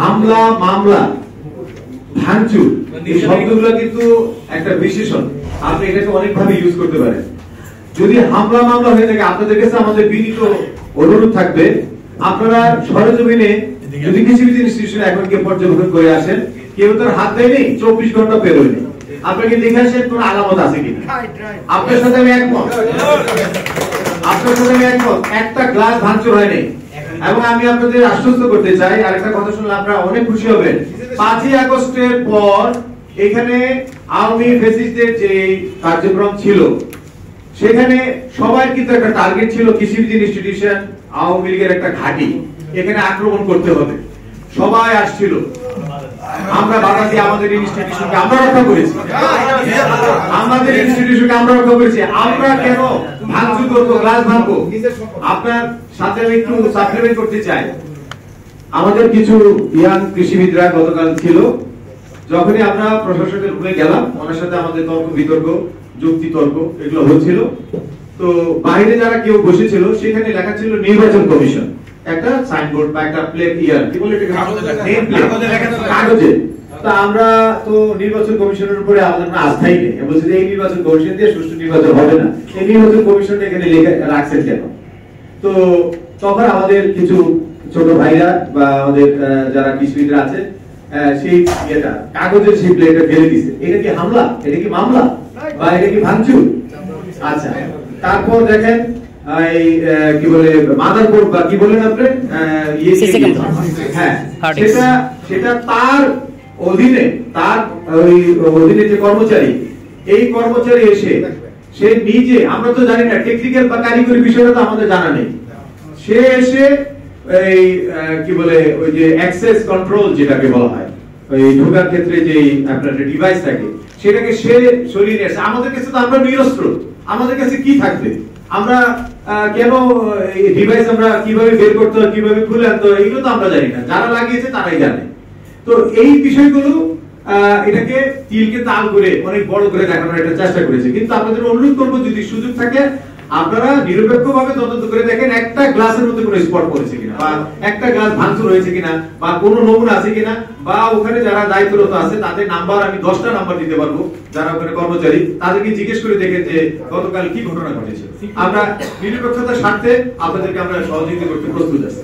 হামলা, মামলা, ভাঙচুর এই শব্দগুলো কিন্তু একটা বিশেষণ। আপনি এটাকে অনেকভাবে ইউজ করতে পারেন। যদি হামলা মামলা হয়ে থাকে, আপনাদের কাছে আমাদের বিনীত অনুরোধ থাকবে, আপনারা সরেজমিনে যদি কিছু কিছু ইনস্টিটিউশন এখন কেউ পর্যবেক্ষণ করে আসেন, কেউ তার হাত দেয়নি, 24 ঘন্টা পেরোয়নি, আপনাকে দেখে আসেন কোন আলামত আছে কিনা। আপনার সাথে আমি একমত, আপনার সাথে আমি একমত, একটা গ্লাস ভাঙচুর হয়নি। এবং আমি আপনাদের আশ্বস্ত করতে চাই, আরেকটা কথা শুনলে আপনারা অনেক খুশি হবেন, 5ই আগস্টের পর এখানে আওয়ামী ফ্যাসিস্টদের যে কার্যক্রম ছিল, সেখানে সবার কিন্তু একটা টার্গেট ছিল, কৃষিবিদ ইনস্টিটিউশন, আওয়ামী লীগের একটা ঘাঁটি, এখানে আক্রমণ করতে হবে। সবাই আসছিল, আমরা বাধা দিয়ে আমাদের ইনস্টিটিউশনকে আমরা রক্ষা করেছি, আমাদের ইনস্টিটিউশনকে আমরা রক্ষা করেছি। আমরা কেন ভাঙচুর করবো, গ্লাস ভাঙবো? আপনার সাথে আমি একটু সাপ্লিমেন্ট করতে চাই। আমাদের কিছু ইয়াং কৃষিবিদরা গতকাল ছিল, যখনই আমরা প্রশাসনের রুমে গেলাম, ওনার সাথে আমাদের তর্ক বিতর্ক, যুক্তি তর্ক এগুলো হচ্ছিল। তো বাইরে যারা কেউ বসেছিল, সেখানে লেখা ছিল নির্বাচন কমিশন, একটা সাইনবোর্ড বা একটা প্লেট, ইয়ার কি বলে কাগজে। তা আমরা তো নির্বাচন কমিশনের উপরে আমাদের আস্থাই নেই, বলছি যে এই নির্বাচন কমিশন দিয়ে সুষ্ঠু নির্বাচন হবে না, এই নির্বাচন কমিশন এখানে লেখা রাখছেন কেন? তো তখন আমাদের কিছু ছোট ভাইরা বা আমাদের যারা কৃষিবিদরা আছে, সেই ইয়েটা কাগজের সেই প্লেটটা ফেলে দিছে। এটা কি হামলা, এটা কি মামলা, বা এটা কি ভাঙচুর? আচ্ছা, তারপর দেখেন এই কি বলে মাদারবোর্ড বা কি বলেন আপনি, হ্যাঁ, সেটা তার অধীনে, তার ওই অধীনে যে কর্মচারী, এই কর্মচারী এসে সে নিজে, আমরা তো জানি না টেকনিক্যাল বা কারিগরি বিষয়টা তো আমাদের জানা নেই, সে এসে এই কি বলে ওই যে অ্যাক্সেস কন্ট্রোল যেটাকে বলা হয়, ওই ঢোকার ক্ষেত্রে যে আপনার ডিভাইস থাকে, সেটাকে সে সরিয়ে নিয়ে আসে। আমাদের কাছে তো আমরা নিরস্ত্র, আমাদের কাছে কি থাকবে? আমরা কেন এই ডিভাইস আমরা কিভাবে বের করতে হয়, কিভাবে খুলে আনতে হয়, এগুলো তো আমরা জানি না, যারা লাগিয়েছে তারাই জানে। তো এই বিষয়গুলো এটাকে তিলকে তাল করে অনেক বড় করে দেখানোর একটা চেষ্টা করেছে। কিন্তু আপনাদের অনুরোধ করবো, যদি সুযোগ থাকে আপনারা নিরপেক্ষভাবে তদন্ত করে দেখেন একটা গ্লাসের মধ্যে কোনো স্পট পড়েছে কিনা, বা একটা গ্লাস ভাঙচুর হয়েছে কিনা, বা কোনো নমুনা আছে কিনা, বা ওখানে যারা দায়িত্বরত আছে তাদের নাম্বার, আমি 10টা নাম্বার দিতে পারবো, যারা ওখানে কর্মচারী, তাদেরকে জিজ্ঞেস করে দেখেন যে গতকাল কি ঘটনা ঘটেছে। আমরা নিরপেক্ষতার স্বার্থে আপনাদেরকে আমরা সহযোগিতা করতে প্রস্তুত আছি।